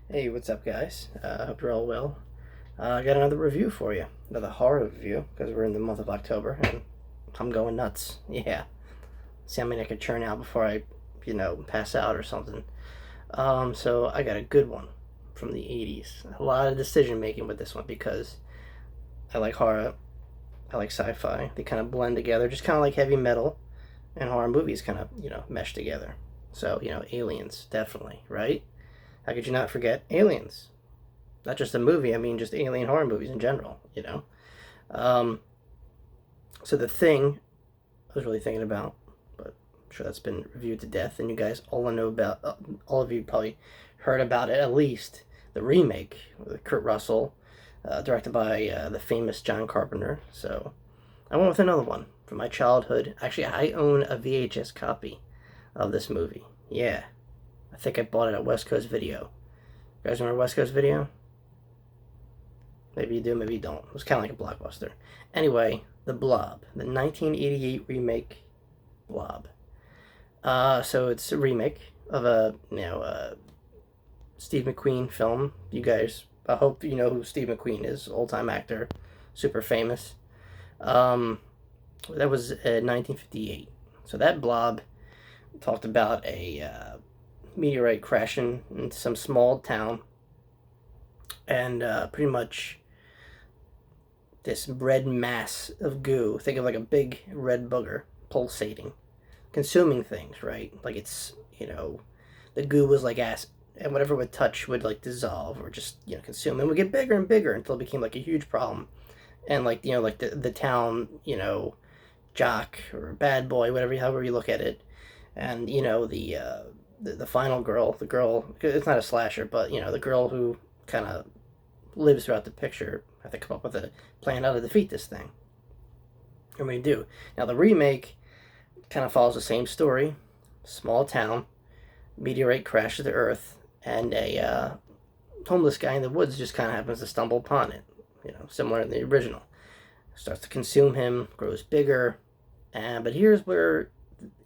Hey, what's up, guys? Hope you're all well. I got another review for you, another horror review, because we're in the month of October and I'm going nuts. Yeah, see how many I could churn out before I, pass out or something. So I got a good one from the '80s. A lot of decision making with this one because I like horror, I like sci-fi. They kind of blend together, just kind of like heavy metal and horror movies kind of mesh together. So Aliens, definitely, right? How could you not forget Aliens? Not just a movie, I mean just alien horror movies in general. Um, so the thing I was really thinking about, but I'm sure that's been reviewed to death, and you guys all know about, all of you probably heard about it at least, the remake with Kurt Russell, directed by the famous John Carpenter. So I went with another one from my childhood. Actually, I own a VHS copy of this movie. Yeah, I think I bought it at West Coast Video. You guys remember West Coast Video? Maybe you do, maybe you don't. It was kind of like a blockbuster. Anyway, The Blob, the 1988 remake Blob. So it's a remake of a Steve McQueen film. You guys, I hope you know who Steve McQueen is. Old time actor, super famous. Um, that was 1958. So that Blob talked about a meteorite crashing into some small town, and pretty much this red mass of goo. Think of like a big red booger pulsating, consuming things, right? Like the goo was like acid, and whatever it would touch would like dissolve or just consume, and would get bigger and bigger until it became like a huge problem. And like like the town, jock or bad boy, whatever, however you look at it, and the final girl, the girl, it's not a slasher, but the girl who kind of lives throughout the picture, have to come up with a plan how to defeat this thing. And we do. Now the remake kind of follows the same story. Small town, meteorite crashes to Earth, and a homeless guy in the woods just kind of happens to stumble upon it. Similar in the original. Starts to consume him, grows bigger, and but here's where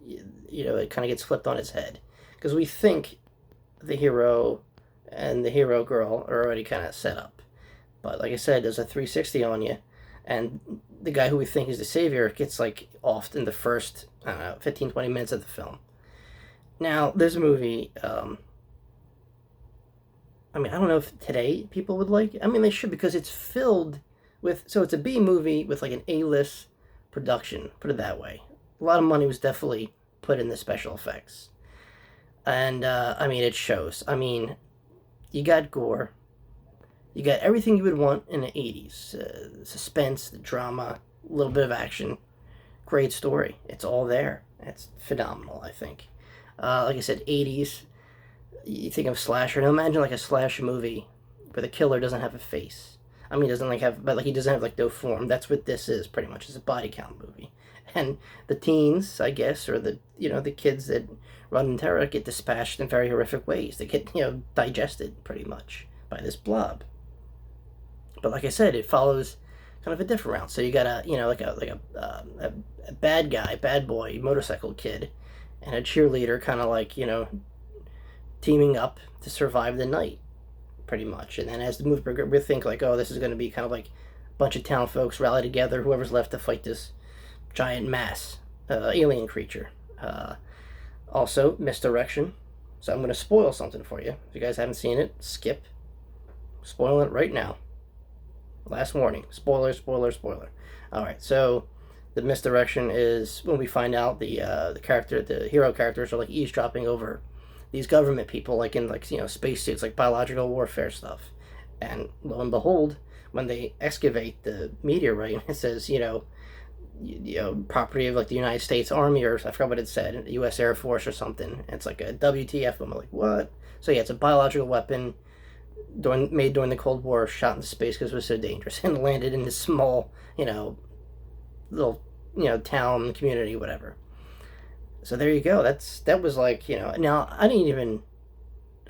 it kind of gets flipped on its head, because we think the hero and the hero girl are already kind of set up. But like I said, there's a 360 on you, and the guy who we think is the savior gets like off in the first, I don't know, 15, 20 minutes of the film. Now, this movie, I mean, I don't know if today people would like it. I mean, they should, because it's filled with, so it's a B movie with like an A-list production, put it that way. A lot of money was definitely put in the special effects. And, I mean, it shows. I mean, you got gore, you got everything you would want in the 80s. Suspense, the drama, a little bit of action. Great story. It's all there. It's phenomenal, I think. Like I said, 80s. You think of slasher. Now imagine like a slasher movie where the killer doesn't have a face. I mean, doesn't like have, but like he doesn't have like no form. That's what this is pretty much. It's a body count movie. And the teens, I guess, or the kids that run in terror get dispatched in very horrific ways. They get digested pretty much by this blob. But like I said, it follows kind of a different route. So you got a bad guy, bad boy, motorcycle kid, and a cheerleader, kind of like teaming up to survive the night, pretty much. And then as the movie progresses, we think like, oh, this is going to be kind of like a bunch of town folks rally together, whoever's left to fight this giant mass alien creature. Also, misdirection. So I'm going to spoil something for you. If you guys haven't seen it, skip. Spoil it right now. Last warning. Spoiler, spoiler, spoiler. Alright, so the misdirection is when we find out the hero characters are like eavesdropping over these government people, like in spacesuits, like biological warfare stuff. And lo and behold, when they excavate the meteorite, it says, property of like the United States Army, or I forgot what it said, the U.S. Air Force or something. And it's like a WTF. I'm like, what? So yeah, it's a biological weapon made during the Cold War, shot into space because it was so dangerous, and landed in this small, little, town community, whatever. So there you go. That was like, Now I didn't even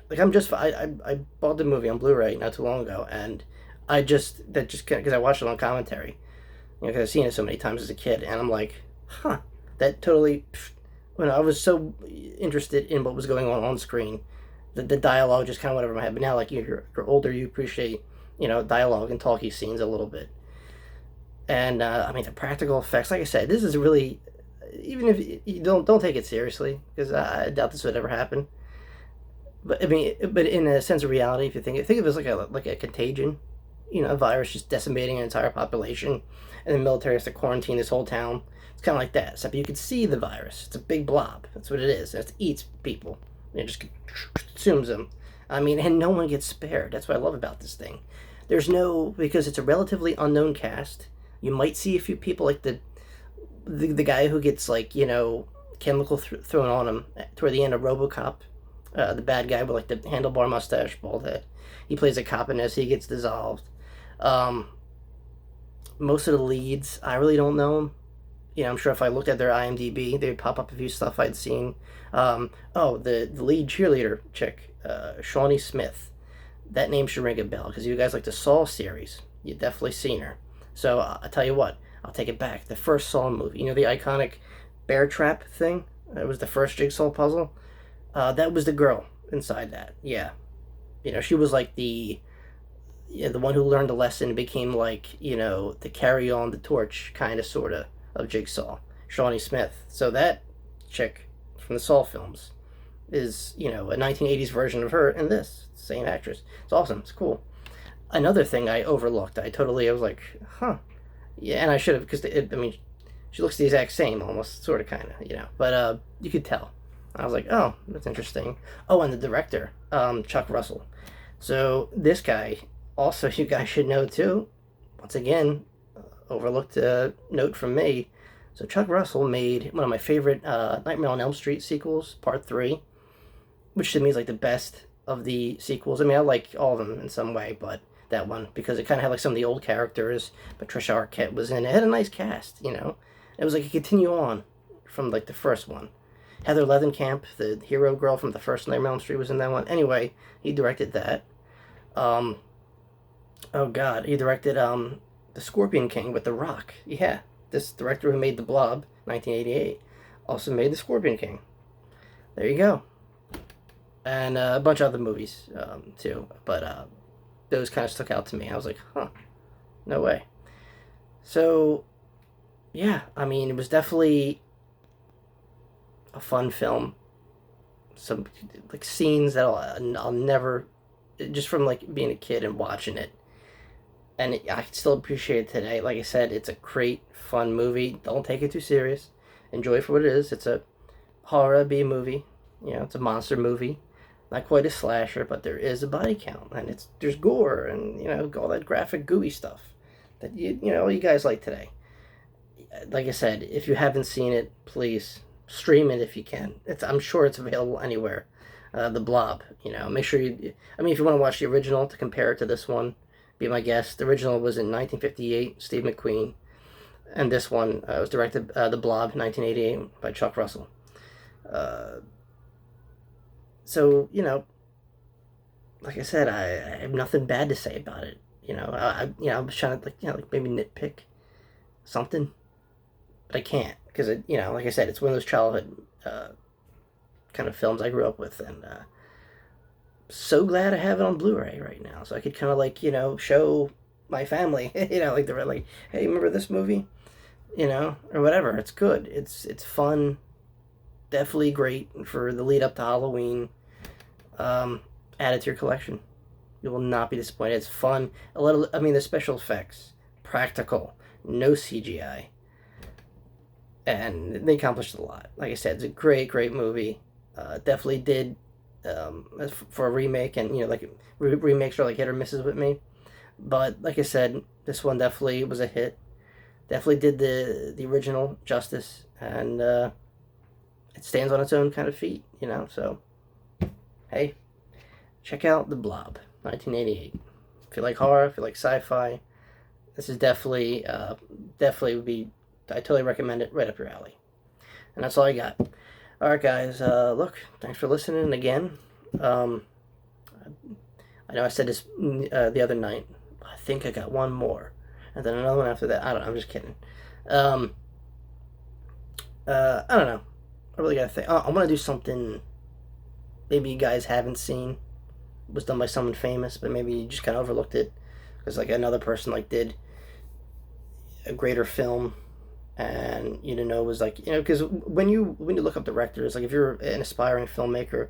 like. I bought the movie on Blu-ray not too long ago, and because I watched it on commentary, because I've seen it so many times as a kid, and I'm like, huh, that totally. When I was so interested in what was going on screen, the dialogue just kind of went over my head. But now, like you're older, you appreciate dialogue and talky scenes a little bit. And I mean the practical effects. Like I said, this is really, even if you don't take it seriously, because I doubt this would ever happen. But I mean, but in a sense of reality, if you think of it as like a contagion, a virus just decimating an entire population, and the military has to quarantine this whole town. It's kind of like that. Except you can see the virus. It's a big blob. That's what it is. It eats people. It just consumes them. I mean, and no one gets spared. That's what I love about this thing. There's no, because it's a relatively unknown cast. You might see a few people like the guy who gets like chemical thrown on him toward the end of RoboCop. The bad guy with like the handlebar mustache, bald head. He plays a cop in this. He gets dissolved. Most of the leads, I really don't know them. I'm sure if I looked at their IMDb, they would pop up a few stuff I'd seen. The lead cheerleader chick, Shawnee Smith. That name should ring a bell because you guys like the Saw series. You've definitely seen her. So I'll tell you what, I'll take it back. The first Saw movie, the iconic bear trap thing? It was the first jigsaw puzzle. That was the girl inside that. Yeah. She was like the one who learned a lesson and became like, the carry on the torch kind of sort of Jigsaw. Shawnee Smith. So that chick from the Saw films is, a 1980s version of her in this. Same actress. It's awesome. It's cool. Another thing I overlooked. I was like, huh. Yeah, and I should have, because, she looks the exact same almost, sort of, kind of, but you could tell. I was like, oh, that's interesting. Oh, and the director, Chuck Russell. So this guy, also, you guys should know too. Once again, overlooked a note from me. So Chuck Russell made one of my favorite Nightmare on Elm Street sequels, Part 3, which to me is like the best of the sequels. I mean, I like all of them in some way, but that one, because it kind of had like some of the old characters. Patricia Arquette was in it. It had a nice cast, It was like a continue on from like the first one. Heather Leathenkamp, the hero girl from the first Nightmare on Elm Street, was in that one. Anyway, he directed that. Oh God, he directed The Scorpion King with The Rock. Yeah, this director who made The Blob, 1988, also made The Scorpion King. There you go. And a bunch of other movies too, but those kind of stuck out to me. I was like, huh, no way. So, yeah, I mean, it was definitely a fun film. Some like scenes that I'll never, just from like being a kid and watching it, and I can still appreciate it today. Like I said, it's a great fun movie. Don't take it too serious. Enjoy it for what it is. It's a horror B movie. It's a monster movie. Not quite a slasher, but there is a body count, and there's gore and all that graphic gooey stuff that you guys like today. Like I said, if you haven't seen it, please stream it if you can. I'm sure it's available anywhere. The Blob, make sure if you want to watch the original to compare it to this one, be my guest. The original was in 1958, Steve McQueen, and this one was directed, The Blob, 1988, by Chuck Russell. So, like I said, I have nothing bad to say about it. I was trying to like maybe nitpick something, but I can't because like I said, it's one of those childhood kind of films I grew up with, and so glad I have it on Blu-ray right now, so I could kind of like show my family, like they're like, hey, remember this movie, or whatever. It's good. It's fun. Definitely great for the lead up to Halloween. Add it to your collection. You will not be disappointed. It's fun. The special effects, practical, no CGI, and they accomplished a lot. Like I said, it's a great, great movie. Definitely did for a remake, and remakes are like hit or misses with me. But like I said, this one definitely was a hit. Definitely did the original justice, and it stands on its own kind of feet, So, hey, check out The Blob, 1988. If you like horror, if you like sci-fi, this is definitely would be. I totally recommend it. Right up your alley. And that's all I got. All right, guys. Look, thanks for listening again. I know I said this the other night. I think I got one more, and then another one after that. I don't know. I'm just kidding. I don't know. I really gotta think. I want to do something maybe you guys haven't seen. It was done by someone famous, but maybe you just kind of overlooked it because like another person like did a greater film, and you didn't know it was like, because when you look up directors, like if you're an aspiring filmmaker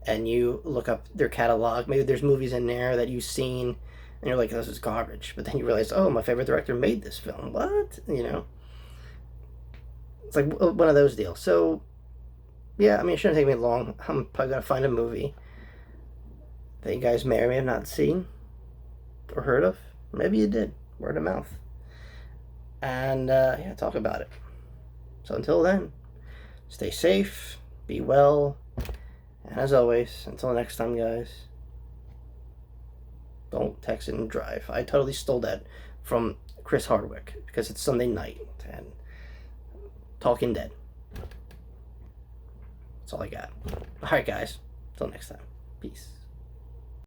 and you look up their catalog, maybe there's movies in there that you've seen and you're like, this is garbage, but then you realize, oh, my favorite director made this film. What? It's like one of those deals. So yeah, I mean, it shouldn't take me long. I'm probably gonna find a movie that you guys may or may have not seen or heard of. Maybe you did, word of mouth, and yeah, talk about it. So until then, stay safe, be well, and as always, until next time, guys, don't text and drive. I totally stole that from Chris Hardwick because it's Sunday night and Talking Dead. That's all I got. All right, guys. Till next time. Peace.